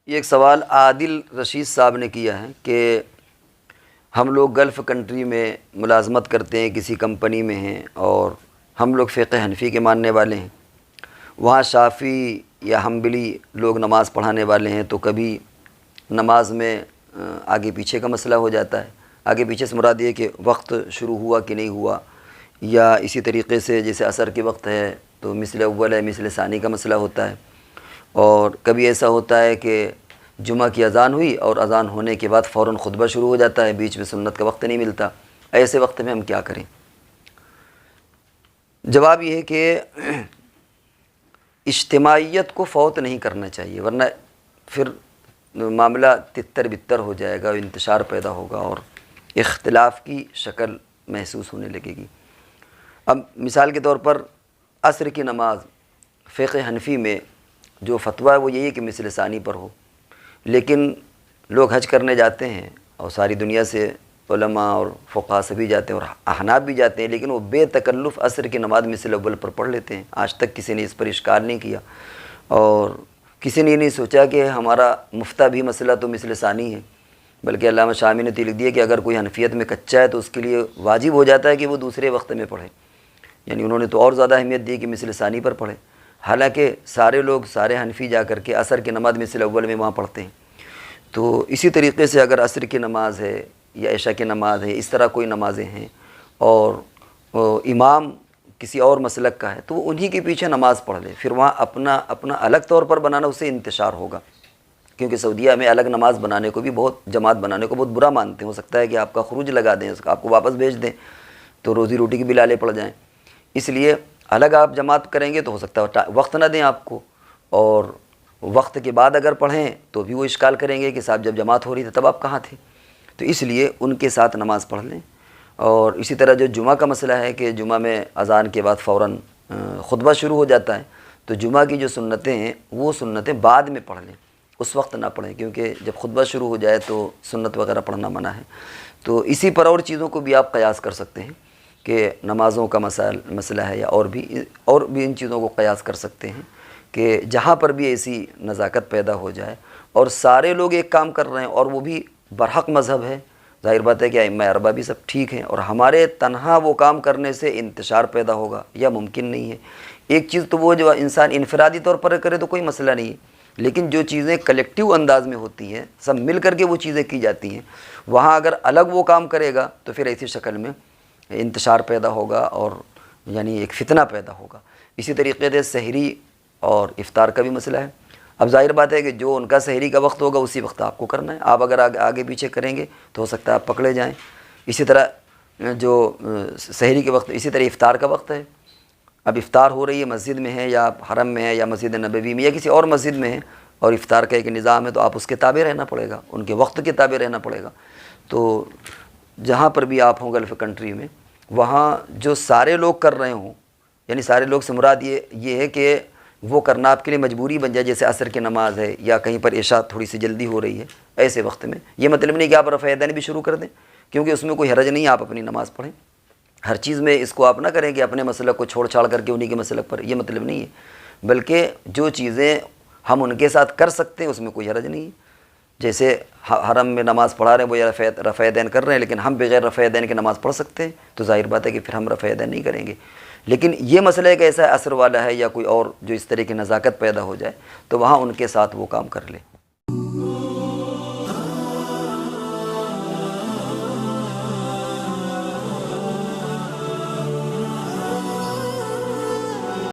یہ ایک سوال عادل رشید صاحب نے کیا ہے کہ ہم لوگ گلف کنٹری میں ملازمت کرتے ہیں، کسی کمپنی میں ہیں، اور ہم لوگ فقہ حنفی کے ماننے والے ہیں۔ وہاں شافعی یا حنبلی لوگ نماز پڑھانے والے ہیں، تو کبھی نماز میں آگے پیچھے کا مسئلہ ہو جاتا ہے۔ آگے پیچھے سے مراد یہ کہ وقت شروع ہوا کہ نہیں ہوا، یا اسی طریقے سے جیسے عصر کے وقت ہے تو مثل اول ہے مثل ثانی کا مسئلہ ہوتا ہے۔ اور کبھی ایسا ہوتا ہے کہ جمعہ کی اذان ہوئی اور اذان ہونے کے بعد فوراً خطبہ شروع ہو جاتا ہے، بیچ میں سنت کا وقت نہیں ملتا۔ ایسے وقت میں ہم کیا کریں؟ جواب یہ ہے کہ اجتماعیت کو فوت نہیں کرنا چاہیے، ورنہ پھر معاملہ تتر بتر ہو جائے گا، انتشار پیدا ہوگا اور اختلاف کی شکل محسوس ہونے لگے گی۔ اب مثال کے طور پر عصر کی نماز فقہ حنفی میں جو فتویٰ ہے وہ یہی ہے کہ مثل ثانی پر ہو، لیکن لوگ حج کرنے جاتے ہیں اور ساری دنیا سے علماء اور فقہاء سبھی جاتے ہیں اور احناف بھی جاتے ہیں، لیکن وہ بے تکلف عصر کی نماز مثل اول پر پڑھ لیتے ہیں۔ آج تک کسی نے اس پر اشکال نہیں کیا، اور کسی نے یہ نہیں سوچا کہ ہمارا مفتہ بھی مسئلہ تو مثل ثانی ہے، بلکہ علامہ شامی نے تو لکھ دیا کہ اگر کوئی حنفیت میں کچا ہے تو اس کے لیے واجب ہو جاتا ہے کہ وہ دوسرے وقت میں پڑھے۔ یعنی انہوں نے تو اور زیادہ اہمیت دی کہ مثل ثانی پر پڑھے، حالانکہ سارے لوگ سارے حنفی جا کر کے عصر کی نماز مثل اول میں وہاں پڑھتے ہیں۔ تو اسی طریقے سے اگر عصر کی نماز ہے یا عشاء کی نماز ہے، اس طرح کوئی نمازیں ہیں اور امام کسی اور مسلک کا ہے تو وہ انہی کے پیچھے نماز پڑھ لے، پھر وہاں اپنا الگ طور پر بنانا اس سے انتشار ہوگا، کیونکہ سعودیہ میں الگ نماز بنانے کو بھی جماعت بنانے کو بہت برا مانتے ہیں۔ ہو سکتا ہے کہ آپ کا خروج لگا دیں، آپ کو واپس بھیج دیں تو روزی روٹی کی بھی لالے پڑ جائیں۔ اس لیے الگ آپ جماعت کریں گے تو ہو سکتا ہے وقت نہ دیں آپ کو، اور وقت کے بعد اگر پڑھیں تو بھی وہ اشکال کریں گے کہ صاحب جب جماعت ہو رہی تھی تب آپ کہاں تھے۔ تو اس لیے ان کے ساتھ نماز پڑھ لیں۔ اور اسی طرح جو جمعہ کا مسئلہ ہے کہ جمعہ میں اذان کے بعد فوراً خطبہ شروع ہو جاتا ہے، تو جمعہ کی جو سنتیں ہیں وہ سنتیں بعد میں پڑھ لیں، اس وقت نہ پڑھیں، کیونکہ جب خطبہ شروع ہو جائے تو سنت وغیرہ پڑھنا منع ہے۔ تو اسی پر اور چیزوں کو بھی آپ قیاس کر سکتے ہیں کہ نمازوں کا مسئلہ ہے یا اور بھی ان چیزوں کو قیاس کر سکتے ہیں کہ جہاں پر بھی ایسی نزاکت پیدا ہو جائے اور سارے لوگ ایک کام کر رہے ہیں اور وہ بھی برحق مذہب ہے، ظاہر بات ہے کہ ائمہ اربعہ بھی سب ٹھیک ہیں، اور ہمارے تنہا وہ کام کرنے سے انتشار پیدا ہوگا یا ممکن نہیں ہے۔ ایک چیز تو وہ جو انسان انفرادی طور پر کرے تو کوئی مسئلہ نہیں ہے، لیکن جو چیزیں کلیکٹیو انداز میں ہوتی ہیں، سب مل کر کے وہ چیزیں کی جاتی ہیں، وہاں اگر الگ وہ کام کرے گا تو پھر ایسی شکل میں انتشار پیدا ہوگا اور یعنی ایک فتنہ پیدا ہوگا۔ اسی طریقے سے سحری اور افطار کا بھی مسئلہ ہے۔ اب ظاہر بات ہے کہ جو ان کا سحری کا وقت ہوگا اسی وقت آپ کو کرنا ہے، آپ اگر آگے پیچھے کریں گے تو ہو سکتا ہے آپ پکڑے جائیں۔ اسی طرح جو سحری کے وقت، اسی طرح افطار کا وقت ہے، اب افطار ہو رہی ہے، مسجد میں ہے یا حرم میں ہے یا مسجد نبوی میں یا کسی اور مسجد میں ہے، اور افطار کا ایک نظام ہے تو آپ اس کے تابع رہنا پڑے گا، ان کے وقت کے تابع رہنا پڑے گا۔ تو جہاں پر بھی آپ ہوں گلف کنٹری میں، وہاں جو سارے لوگ کر رہے ہوں، یعنی سارے لوگ سے مراد یہ ہے کہ وہ کرنا آپ کے لیے مجبوری بن جائے، جیسے عصر کی نماز ہے یا کہیں پر عشاء تھوڑی سی جلدی ہو رہی ہے، ایسے وقت میں یہ مطلب نہیں کہ آپ رفع یدین بھی شروع کر دیں، کیونکہ اس میں کوئی حرج نہیں ہے، آپ اپنی نماز پڑھیں۔ ہر چیز میں اس کو آپ نہ کریں کہ اپنے مسلک کو چھوڑ چھاڑ کر کے انہی کے مسلک پر، یہ مطلب نہیں ہے، بلکہ جو چیزیں ہم ان کے ساتھ کر سکتے ہیں اس میں کوئی حرج نہیں ہے۔ جیسے حرم میں نماز پڑھا رہے ہیں وہ یا رفع یدین کر رہے ہیں، لیکن ہم بغیر رفع یدین کے نماز پڑھ سکتے ہیں، تو ظاہر بات ہے کہ پھر ہم رفع یدین نہیں کریں گے۔ لیکن یہ مسئلہ ایک ایسا عصر والا ہے یا کوئی اور جو اس طرح کی نزاکت پیدا ہو جائے تو وہاں ان کے ساتھ وہ کام کر لیں۔